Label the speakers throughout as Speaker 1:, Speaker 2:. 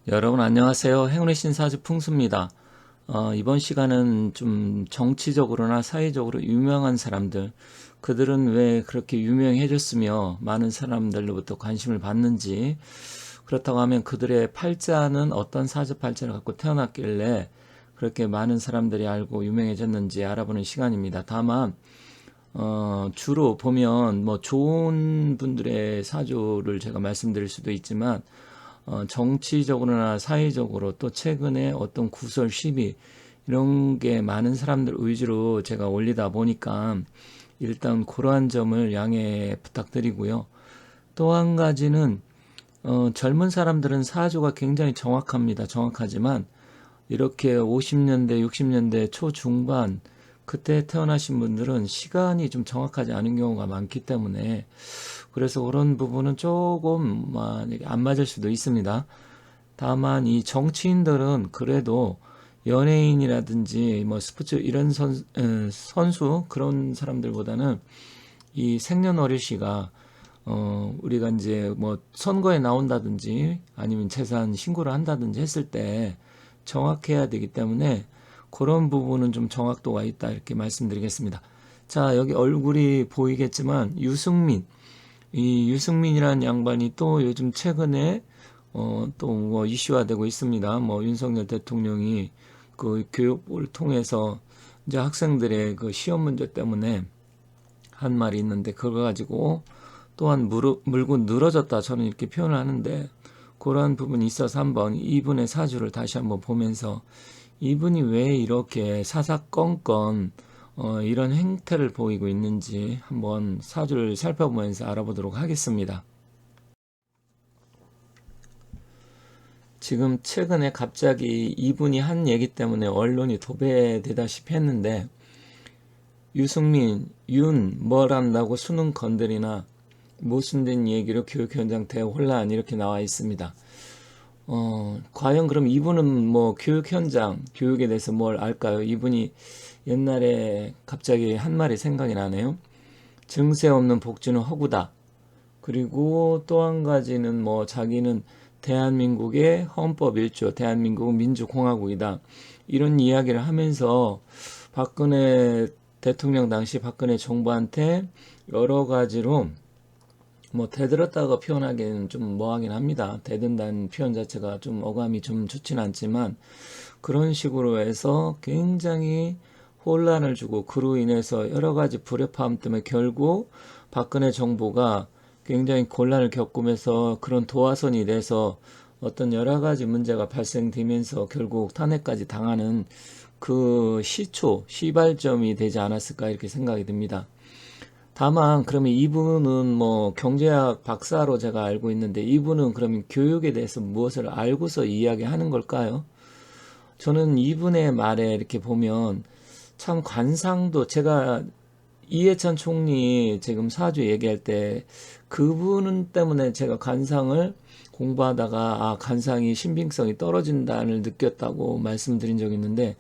Speaker 1: 여러분 안녕하세요. 행운의 신사주 풍수입니다. 이번 시간은 좀 정치적으로나 사회적으로 유명한 사람들, 그들은 왜 그렇게 유명해졌으며 많은 사람들로부터 관심을 받는지, 그렇다고 하면 그들의 팔자는 어떤 사주 팔자를 갖고 태어났길래 그렇게 많은 사람들이 알고 유명해졌는지 알아보는 시간입니다. 다만 주로 보면 뭐 좋은 분들의 사주를 제가 말씀드릴 수도 있지만 정치적으로나 사회적으로 또 최근에 어떤 구설 시비 이런 게 많은 사람들 위주로 제가 올리다 보니까 일단 그러한 점을 양해 부탁드리고요. 또 한 가지는 젊은 사람들은 사주가 굉장히 정확합니다. 정확하지만 이렇게 50년대, 60년대 초중반 그때 태어나신 분들은 시간이 좀 정확하지 않은 경우가 많기 때문에 그래서 그런 부분은 조금 안 맞을 수도 있습니다. 다만 이 정치인들은 그래도 연예인이라든지 뭐 스포츠 이런 선수 그런 사람들보다는 이 생년월일시가 우리가 이제 뭐 선거에 나온다든지 아니면 재산 신고를 한다든지 했을 때 정확해야 되기 때문에 그런 부분은 좀 정확도가 있다 이렇게 말씀드리겠습니다. 자, 여기 얼굴이 보이겠지만 이 유승민이라는 양반이 또 요즘 최근에 또 뭐 이슈화되고 있습니다. 뭐 윤석열 대통령이 그 교육부를 통해서 이제 학생들의 그 시험 문제 때문에 한 말이 있는데 그거 가지고 또한 물고 늘어졌다 저는 이렇게 표현을 하는데 그러한 부분이 있어서 한번 이분의 사주를 다시 한번 보면서 이분이 왜 이렇게 사사건건 이런 행태를 보이고 있는지 한번 사주를 살펴보면서 알아보도록 하겠습니다. 지금 최근에 갑자기 이분이 한 얘기 때문에 언론이 도배되다시피 했는데 유승민, 윤, 뭘 한다고 수능 건드리나 모순된 얘기로 교육 현장 대혼란 이렇게 나와 있습니다. 과연 그럼 이분은 뭐 교육 현장, 교육에 대해서 뭘 알까요? 이분이 옛날에 갑자기 한 말이 생각이 나네요. 증세 없는 복지는 허구다. 그리고 또 한 가지는 뭐 자기는 대한민국의 헌법 1조, 대한민국은 민주공화국이다. 이런 이야기를 하면서 박근혜 대통령 당시 박근혜 정부한테 여러 가지로 뭐 대들었다고 표현하기는 좀 뭐하긴 합니다. 대든다는 표현 자체가 좀 어감이 좀 좋지는 않지만 그런 식으로 해서 굉장히 혼란을 주고 그로 인해서 여러 가지 불협화음 때문에 결국 박근혜 정부가 굉장히 곤란을 겪으면서 그런 도화선이 돼서 어떤 여러 가지 문제가 발생되면서 결국 탄핵까지 당하는 그 시발점이 되지 않았을까 이렇게 생각이 듭니다. 다만 그러면 이분은 뭐 경제학 박사로 제가 알고 있는데 이분은 그러면 교육에 대해서 무엇을 알고서 이야기하는 걸까요? 저는 이분의 말에 이렇게 보면 참 관상도 제가 이해찬 총리 지금 사주 얘기할 때 그분 때문에 제가 관상을 공부하다가 관상이 신빙성이 떨어진다를 느꼈다고 말씀드린 적이 있는데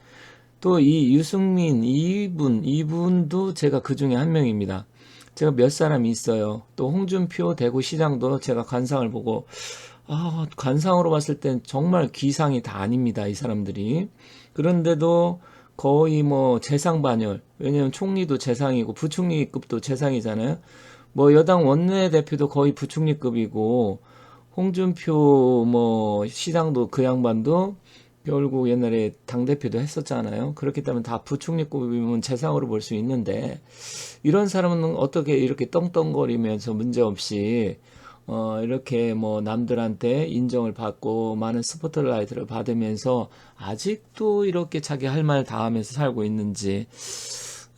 Speaker 1: 또 이 유승민 이분도 제가 그 중에 한 명입니다. 제가 몇 사람이 있어요. 또 홍준표 대구시장도 제가 관상을 보고 관상으로 봤을 땐 정말 기상이 다 아닙니다. 이 사람들이. 그런데도 거의 뭐 재상반열. 왜냐면 총리도 재상이고 부총리급도 재상이잖아요. 뭐 여당 원내대표도 거의 부총리급이고 홍준표 뭐 시장도 그 양반도 결국 옛날에 당대표도 했었잖아요. 그렇기 때문에 다 부총리급이면 재상으로 볼 수 있는데 이런 사람은 어떻게 이렇게 떵떵거리면서 문제없이 이렇게 뭐 남들한테 인정을 받고 많은 스포트라이트를 받으면서 아직도 이렇게 자기 할 말 다 하면서 살고 있는지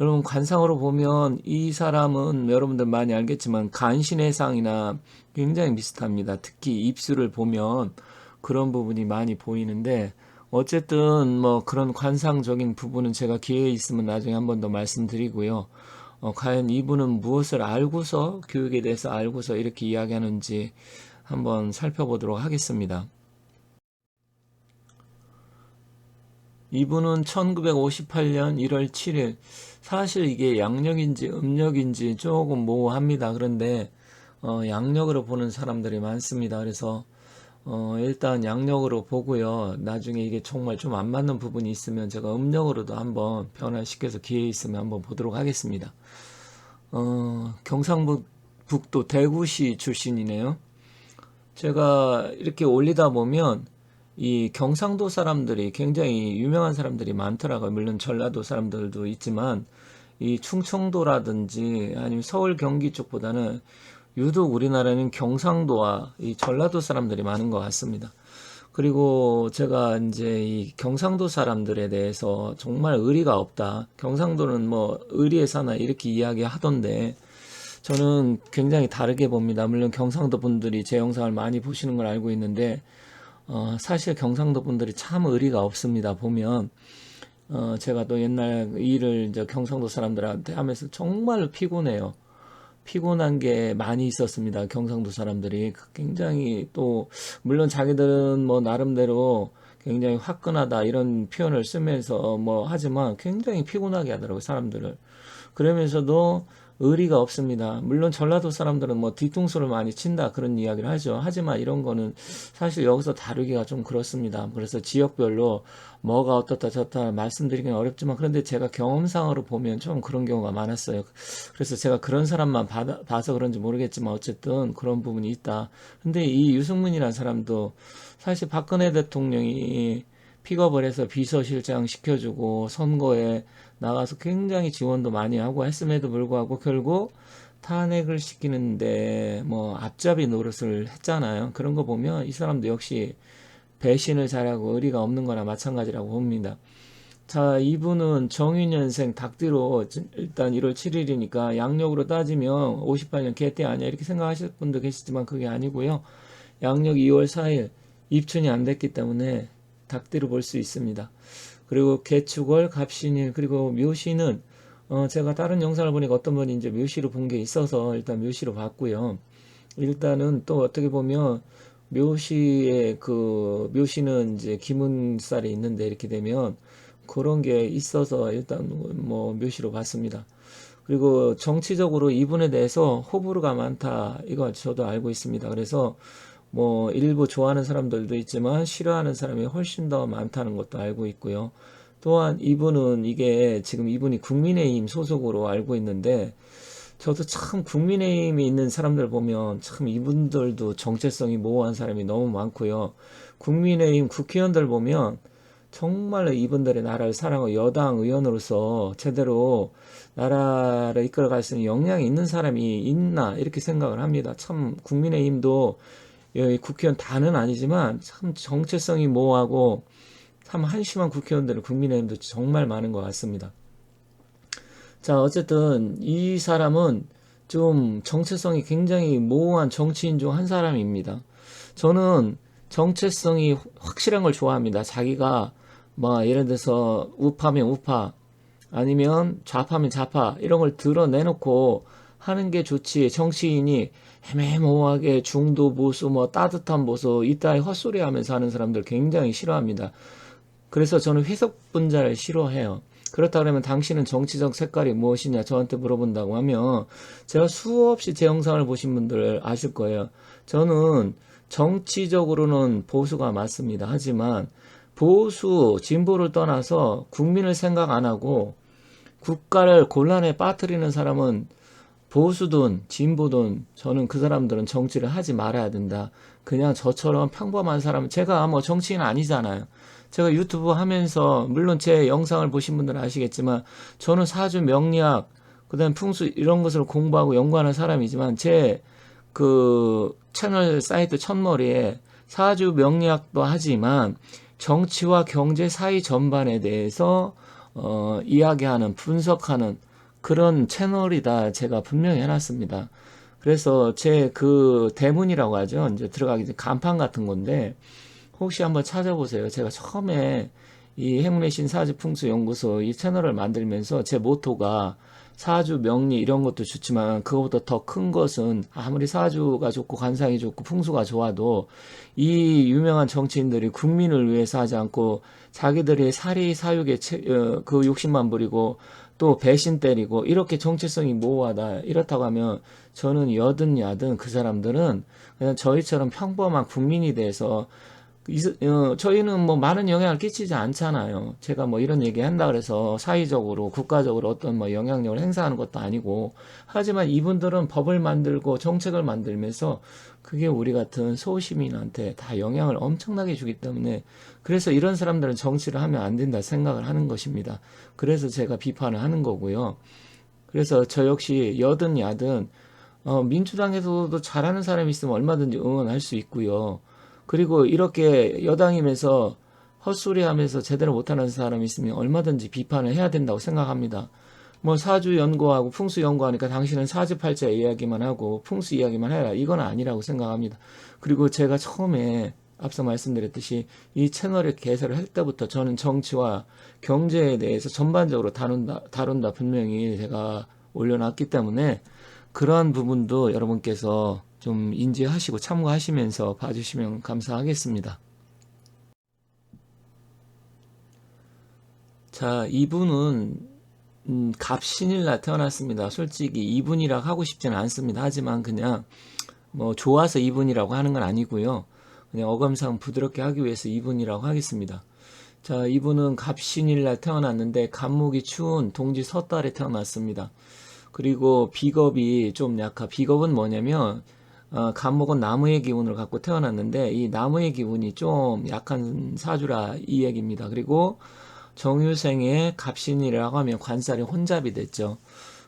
Speaker 1: 여러분 관상으로 보면 이 사람은 여러분들 많이 알겠지만 간신해상이나 굉장히 비슷합니다. 특히 입술을 보면 그런 부분이 많이 보이는데 어쨌든 뭐 그런 관상적인 부분은 제가 기회 있으면 나중에 한 번 더 말씀드리고요. 과연 이분은 무엇을 알고서 교육에 대해서 알고서 이렇게 이야기하는지 한번 살펴보도록 하겠습니다. 이분은 1958년 1월 7일 사실 이게 양력인지 음력인지 조금 모호합니다. 그런데 양력으로 보는 사람들이 많습니다. 그래서 일단 양력으로 보고요. 나중에 이게 정말 좀 안 맞는 부분이 있으면 제가 음력으로도 한번 변화시켜서 기회 있으면 한번 보도록 하겠습니다. 경상북도 대구시 출신이네요. 제가 이렇게 올리다 보면 이 경상도 사람들이 굉장히 유명한 사람들이 많더라고요. 물론 전라도 사람들도 있지만 이 충청도라든지 아니면 서울 경기 쪽보다는 유독 우리나라는 경상도와 이 전라도 사람들이 많은 것 같습니다. 그리고 제가 이제 이 경상도 사람들에 대해서 정말 의리가 없다. 경상도는 뭐 의리에 사나 이렇게 이야기하던데 저는 굉장히 다르게 봅니다. 물론 경상도 분들이 제 영상을 많이 보시는 걸 알고 있는데 사실 경상도 분들이 참 의리가 없습니다. 보면 제가 또 옛날 일을 이제 경상도 사람들한테 하면서 정말로 피곤해요. 피곤한 게 많이 있었습니다. 경상도 사람들이 굉장히 또 물론 자기들은 뭐 나름대로 굉장히 화끈하다 이런 표현을 쓰면서 뭐 하지만 굉장히 피곤하게 하더라고요. 사람들을. 그러면서도 의리가 없습니다. 물론 전라도 사람들은 뭐 뒤통수를 많이 친다 그런 이야기를 하죠. 하지만 이런 거는 사실 여기서 다루기가 좀 그렇습니다. 그래서 지역별로 뭐가 어떻다 저렇다 말씀드리기는 어렵지만 그런데 제가 경험상으로 보면 좀 그런 경우가 많았어요. 그래서 제가 그런 사람만 봐서 그런지 모르겠지만 어쨌든 그런 부분이 있다. 근데 이 유승민이라는 사람도 사실 박근혜 대통령이 픽업을 해서 비서실장 시켜주고 선거에 나가서 굉장히 지원도 많이 하고 했음에도 불구하고 결국 탄핵을 시키는데 뭐 앞잡이 노릇을 했잖아요. 그런 거 보면 이 사람도 역시 배신을 잘하고 의리가 없는 거나 마찬가지라고 봅니다. 자, 이분은 정유년생 닭띠로 일단 1월 7일이니까 양력으로 따지면 58년 개띠 아니야 이렇게 생각하실 분도 계시지만 그게 아니고요. 양력 2월 4일 입춘이 안 됐기 때문에 닭띠로 볼 수 있습니다. 그리고 개축월, 갑신일, 그리고 묘시는 제가 다른 영상을 보니까 어떤 분이 이제 묘시로 본 게 있어서 일단 묘시로 봤고요. 일단은 또 어떻게 보면 묘시의 그 묘시는 이제 기문살이 있는데 이렇게 되면 그런 게 있어서 일단 뭐 묘시로 봤습니다. 그리고 정치적으로 이분에 대해서 호불호가 많다. 이거 저도 알고 있습니다. 그래서 뭐 일부 좋아하는 사람들도 있지만 싫어하는 사람이 훨씬 더 많다는 것도 알고 있고요. 또한 이분은 이게 지금 이분이 국민의힘 소속으로 알고 있는데 저도 참 국민의힘에 있는 사람들 보면 참 이분들도 정체성이 모호한 사람이 너무 많고요. 국민의힘 국회의원들 보면 정말로 이분들의 나라를 사랑하고 여당 의원으로서 제대로 나라를 이끌어갈 수 있는 역량이 있는 사람이 있나 이렇게 생각을 합니다. 참 국민의힘도 국회의원 다는 아니지만 참 정체성이 모호하고 참 한심한 국회의원들은 국민의힘도 정말 많은 것 같습니다. 자, 어쨌든 이 사람은 좀 정체성이 굉장히 모호한 정치인 중 한 사람입니다. 저는 정체성이 확실한 걸 좋아합니다. 자기가 뭐 예를 들어서 우파면 우파 아니면 좌파면 좌파 이런 걸 드러내놓고 하는 게 좋지. 정치인이 애매모호하게 중도 보수 뭐 따뜻한 보수 이따위 헛소리 하면서 하는 사람들 굉장히 싫어합니다. 그래서 저는 회색 분자를 싫어해요. 그렇다 그러면 당신은 정치적 색깔이 무엇이냐 저한테 물어본다고 하면 제가 수없이 제 영상을 보신 분들 아실 거예요. 저는 정치적으로는 보수가 맞습니다. 하지만 보수, 진보를 떠나서 국민을 생각 안 하고 국가를 곤란에 빠뜨리는 사람은 보수든 진보든 저는 그 사람들은 정치를 하지 말아야 된다. 그냥 저처럼 평범한 사람, 제가 뭐 정치인 아니잖아요. 제가 유튜브 하면서 물론 제 영상을 보신 분들은 아시겠지만 저는 사주 명리학 그다음 풍수 이런 것을 공부하고 연구하는 사람이지만 제 그 채널 사이트 첫머리에 사주 명리학도 하지만 정치와 경제 사회 전반에 대해서 이야기하는 분석하는 그런 채널이다 제가 분명히 해놨습니다. 그래서 제 그 대문이라고 하죠. 이제 들어가기 전에 간판 같은 건데 혹시 한번 찾아보세요. 제가 처음에 이 행운의 사주풍수연구소 이 채널을 만들면서 제 모토가 사주 명리 이런 것도 좋지만 그거보다 더 큰 것은 아무리 사주가 좋고 관상이 좋고 풍수가 좋아도 이 유명한 정치인들이 국민을 위해서 하지 않고 자기들의 사리 사욕에 그 욕심만 부리고 또 배신 때리고 이렇게 정체성이 모호하다 이렇다고 하면 저는 여든 야든 그 사람들은 그냥 저희처럼 평범한 국민이 돼서 저희는 뭐 많은 영향을 끼치지 않잖아요. 제가 뭐 이런 얘기 한다 그래서 사회적으로, 국가적으로 어떤 뭐 영향력을 행사하는 것도 아니고, 하지만 이분들은 법을 만들고 정책을 만들면서 그게 우리 같은 소시민한테 다 영향을 엄청나게 주기 때문에 그래서 이런 사람들은 정치를 하면 안 된다 생각을 하는 것입니다. 그래서 제가 비판을 하는 거고요. 그래서 저 역시 여든 야든, 민주당에서도 잘하는 사람이 있으면 얼마든지 응원할 수 있고요. 그리고 이렇게 여당이면서 헛소리하면서 제대로 못하는 사람이 있으면 얼마든지 비판을 해야 된다고 생각합니다. 뭐 사주 연구하고 풍수 연구하니까 당신은 사주팔자 이야기만 하고 풍수 이야기만 해라. 이건 아니라고 생각합니다. 그리고 제가 처음에 앞서 말씀드렸듯이 이 채널을 개설을 할 때부터 저는 정치와 경제에 대해서 전반적으로 다룬다 분명히 제가 올려놨기 때문에 그러한 부분도 여러분께서 좀 인지하시고 참고하시면서 봐주시면 감사하겠습니다. 자, 이분은 갑신일날 태어났습니다. 솔직히 이분이라고 하고 싶지는 않습니다. 하지만 그냥 뭐 좋아서 이분이라고 하는 건 아니고요. 그냥 어감상 부드럽게 하기 위해서 이분이라고 하겠습니다. 자, 이분은 갑신일날 태어났는데 갑목이 추운 동지 섣달에 태어났습니다. 그리고 비겁이 좀 비겁은 뭐냐면 갑목은 나무의 기운을 갖고 태어났는데 이 나무의 기운이 좀 약한 사주라 이 얘기입니다. 그리고 정유생의 갑신이라고 하면 관살이 혼잡이 됐죠.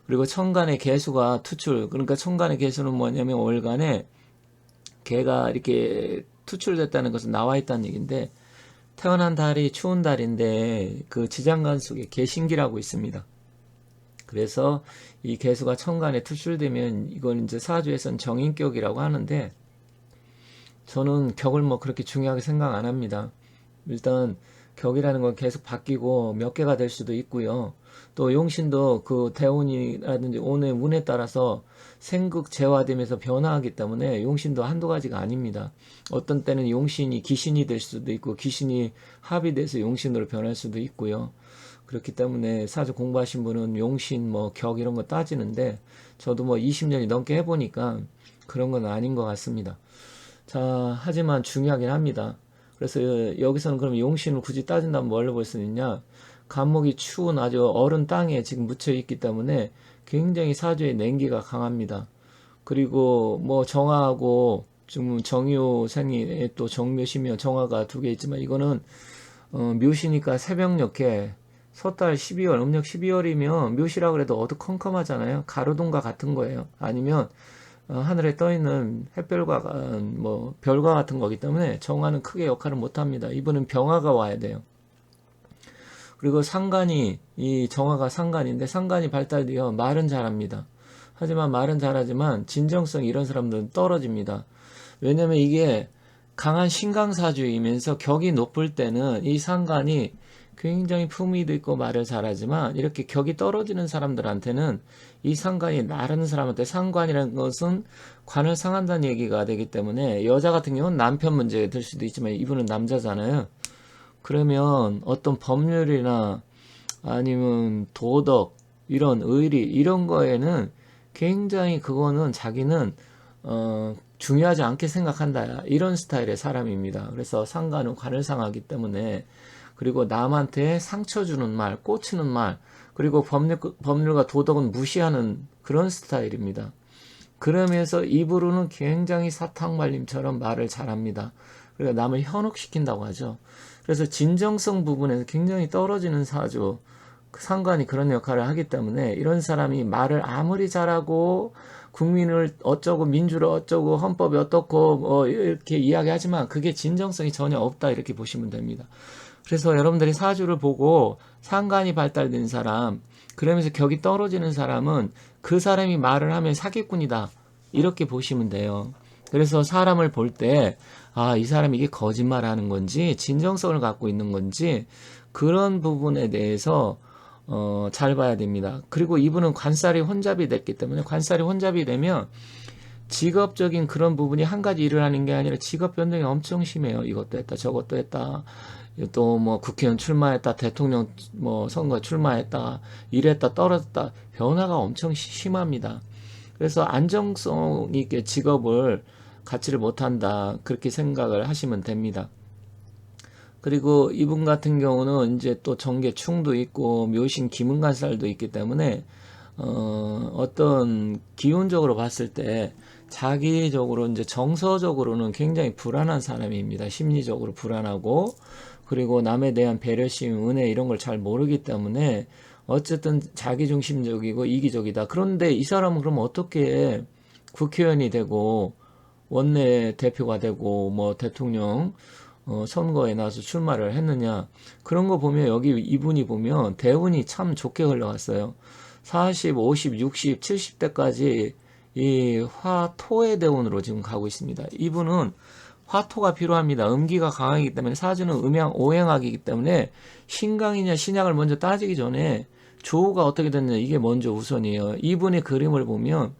Speaker 1: 그리고 천간의 개수가 투출, 그러니까 천간의 개수는 뭐냐면 월간에 개가 이렇게 투출됐다는 것은 나와 있다는 얘기인데 태어난 달이 추운 달인데 그 지장간 속에 개신기라고 있습니다. 그래서 이 개수가 천간에 투출되면 이건 이제 사주에서는 정인격이라고 하는데 저는 격을 뭐 그렇게 중요하게 생각 안 합니다. 일단 격이라는 건 계속 바뀌고 몇 개가 될 수도 있고요. 또 용신도 그 대운이라든지 오늘 운에 따라서 생극재화되면서 변화하기 때문에 용신도 한두 가지가 아닙니다. 어떤 때는 용신이 기신이 될 수도 있고 기신이 합이 돼서 용신으로 변할 수도 있고요. 그렇기 때문에 사주 공부하신 분은 용신 뭐 격 이런 거 따지는데 저도 뭐 20년이 넘게 해보니까 그런 건 아닌 것 같습니다. 자, 하지만 중요하긴 합니다. 그래서 여기서는 그럼 용신을 굳이 따진다면 뭘로 볼 수 있냐? 갑목이 추운 아주 얼은 땅에 지금 묻혀 있기 때문에 굉장히 사주의 냉기가 강합니다. 그리고 뭐 정화하고 지금 정유생이 또 정묘시며 정화가 두 개 있지만 이거는 묘시니까 새벽녘에 섣달 12월 음력 12월이면 묘시라 그래도 어두컴컴하잖아요. 가로등과 같은 거예요. 아니면 하늘에 떠있는 햇별과 뭐 별과 같은 거기 때문에 정화는 크게 역할을 못합니다. 이분은 병화가 와야 돼요. 그리고 상간이 이 정화가 상간인데 상간이 발달되어 말은 잘합니다. 하지만 말은 잘하지만 진정성 이런 사람들은 떨어집니다. 왜냐면 이게 강한 신강사주이면서 격이 높을 때는 이 상간이 굉장히 품위도 있고 말을 잘하지만 이렇게 격이 떨어지는 사람들한테는 이 상관이 나르는 사람한테 상관이라는 것은 관을 상한다는 얘기가 되기 때문에 여자 같은 경우는 남편 문제가 될 수도 있지만 이분은 남자잖아요. 그러면 어떤 법률이나 아니면 도덕 이런 의리 이런 거에는 굉장히 그거는 자기는 중요하지 않게 생각한다 이런 스타일의 사람입니다. 그래서 상관은 관을 상하기 때문에 그리고 남한테 상처 주는 말, 꽂히는 말, 그리고 법률과 도덕은 무시하는 그런 스타일입니다. 그러면서 입으로는 굉장히 사탕발림처럼 말을 잘합니다. 그러니까 남을 현혹시킨다고 하죠. 그래서 진정성 부분에서 굉장히 떨어지는 사주, 상관이 그런 역할을 하기 때문에 이런 사람이 말을 아무리 잘하고 국민을 어쩌고 민주를 어쩌고 헌법이 어떻고 뭐 이렇게 이야기하지만 그게 진정성이 전혀 없다 이렇게 보시면 됩니다. 그래서 여러분들이 사주를 보고 상관이 발달된 사람, 그러면서 격이 떨어지는 사람은 그 사람이 말을 하면 사기꾼이다. 이렇게 보시면 돼요. 그래서 사람을 볼 때, 아, 이 사람이 이게 거짓말하는 건지, 진정성을 갖고 있는 건지, 그런 부분에 대해서, 잘 봐야 됩니다. 그리고 이분은 관살이 혼잡이 됐기 때문에, 관살이 혼잡이 되면, 직업적인 그런 부분이 한 가지 일을 하는 게 아니라 직업 변동이 엄청 심해요. 이것도 했다, 저것도 했다. 또 뭐 국회의원 출마했다, 대통령 뭐 선거 출마했다, 이랬다, 떨어졌다. 변화가 엄청 심합니다. 그래서 안정성 있게 직업을 갖지를 못한다. 그렇게 생각을 하시면 됩니다. 그리고 이분 같은 경우는 이제 또 정계충도 있고 묘신 기문간살도 있기 때문에 어떤 기운적으로 봤을 때 자기적으로 이제 정서적으로는 굉장히 불안한 사람입니다. 심리적으로 불안하고 그리고 남에 대한 배려심, 은혜 이런 걸 잘 모르기 때문에 어쨌든 자기중심적이고 이기적이다. 그런데 이 사람은 그럼 어떻게 국회의원이 되고 원내 대표가 되고 뭐 대통령 선거에 나서 출마를 했느냐. 그런 거 보면 여기 이분이 보면 대운이 참 좋게 흘러갔어요. 40, 50, 60, 70대까지 이 화토의 대운으로 지금 가고 있습니다. 이분은 화토가 필요합니다. 음기가 강하기 때문에 사주는 음양 오행학이기 때문에 신강이냐 신약을 먼저 따지기 전에 조우가 어떻게 됐느냐 이게 먼저 우선이에요. 이분의 그림을 보면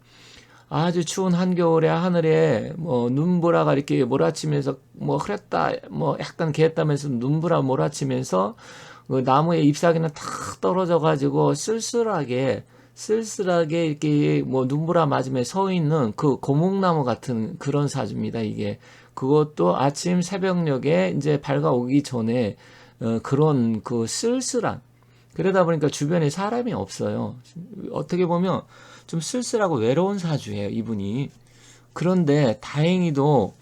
Speaker 1: 아주 추운 한겨울에 하늘에 뭐 눈보라가 이렇게 몰아치면서 뭐 흐렸다 뭐 약간 개했다면서 눈보라 몰아치면서 그 나무의 잎사귀는 탁 떨어져 가지고 쓸쓸하게 이렇게 뭐 눈보라 맞으며 서 있는 그 고목나무 같은 그런 사주입니다. 이게 그것도 아침 새벽녘에 이제 밝아오기 전에 그런 그 쓸쓸한 그러다 보니까 주변에 사람이 없어요. 어떻게 보면 좀 쓸쓸하고 외로운 사주예요, 이분이. 그런데 다행히도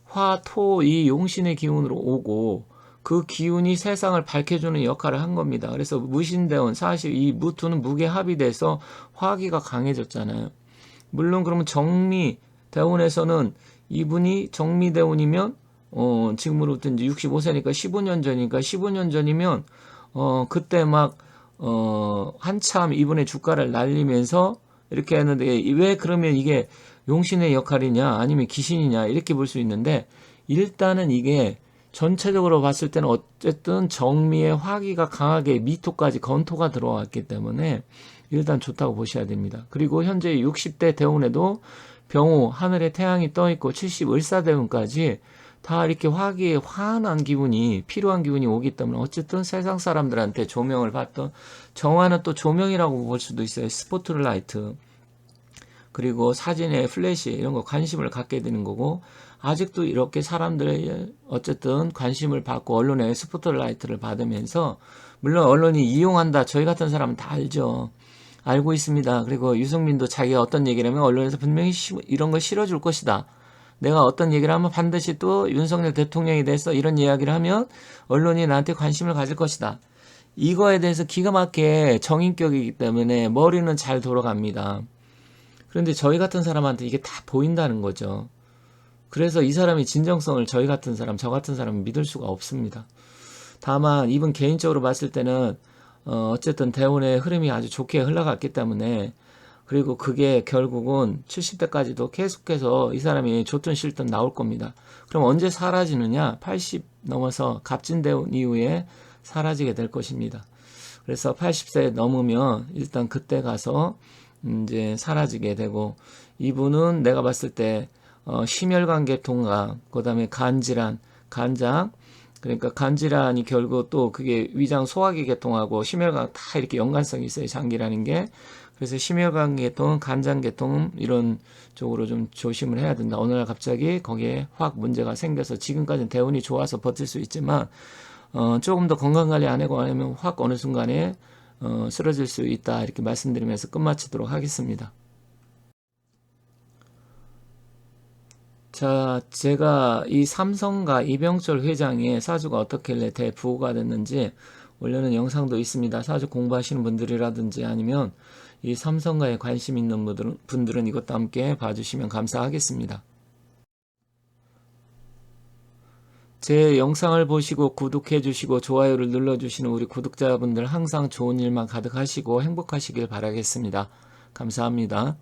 Speaker 1: 화, 토, 이 용신의 기운으로 오고 그 기운이 세상을 밝혀주는 역할을 한 겁니다. 그래서 무신대원, 사실 이 무토는 무게합이 돼서 화기가 강해졌잖아요. 물론 그러면 정미대운에서는 이분이 정미대운이면 지금으로부터 이제 65세니까 15년 전이니까 15년 전이면 그때 막 한참 이분의 주가를 날리면서 이렇게 했는데 왜 그러면 이게 용신의 역할이냐 아니면 귀신이냐 이렇게 볼 수 있는데 일단은 이게 전체적으로 봤을 때는 어쨌든 정미의 화기가 강하게 미토까지 건토가 들어왔기 때문에 일단 좋다고 보셔야 됩니다. 그리고 현재 60대 대운에도 병호 하늘에 태양이 떠 있고 70 을사대운까지 다 이렇게 화기에 환한 기분이 필요한 기분이 오기 때문에 어쨌든 세상 사람들한테 조명을 받던 정화는 또 조명이라고 볼 수도 있어요. 스포트라이트 그리고 사진에 플래시 이런 거 관심을 갖게 되는 거고 아직도 이렇게 사람들의 어쨌든 관심을 받고 언론의 스포트라이트를 받으면서 물론 언론이 이용한다 저희 같은 사람은 다 알고 있습니다. 그리고 유승민도 자기가 어떤 얘기를 하면 언론에서 분명히 이런 걸 실어줄 것이다. 내가 어떤 얘기를 하면 반드시 또 윤석열 대통령에 대해서 이런 이야기를 하면 언론이 나한테 관심을 가질 것이다. 이거에 대해서 기가 막히게 정인격이기 때문에 머리는 잘 돌아갑니다. 그런데 저희 같은 사람한테 이게 다 보인다는 거죠. 그래서 이 사람이 진정성을 저희 같은 사람, 저 같은 사람은 믿을 수가 없습니다. 다만 이분 개인적으로 봤을 때는 어쨌든 대운의 흐름이 아주 좋게 흘러갔기 때문에 그리고 그게 결국은 70대까지도 계속해서 이 사람이 좋든 싫든 나올 겁니다. 그럼 언제 사라지느냐? 80 넘어서 갑진대운 이후에 사라지게 될 것입니다. 그래서 80세 넘으면 일단 그때 가서 이제 사라지게 되고 이분은 내가 봤을 때 심혈관계 통과, 그 다음에 간질환, 간장 그러니까 간질환이 결국 또 그게 위장 소화기 계통하고 심혈관 다 이렇게 연관성이 있어요. 장기라는 게. 그래서 심혈관 계통, 간장 계통 이런 쪽으로 좀 조심을 해야 된다. 어느 날 갑자기 거기에 확 문제가 생겨서 지금까지는 대운이 좋아서 버틸 수 있지만 조금 더 건강관리 안 하고 하면 확 어느 순간에 쓰러질 수 있다. 이렇게 말씀드리면서 끝마치도록 하겠습니다. 자, 제가 이 삼성가 이병철 회장의 사주가 어떻길래 대부호가 됐는지 올려놓은 영상도 있습니다. 사주 공부하시는 분들이라든지 아니면 이 삼성가에 관심 있는 분들은 이것도 함께 봐주시면 감사하겠습니다. 제 영상을 보시고 구독해 주시고 좋아요를 눌러주시는 우리 구독자분들 항상 좋은 일만 가득하시고 행복하시길 바라겠습니다. 감사합니다.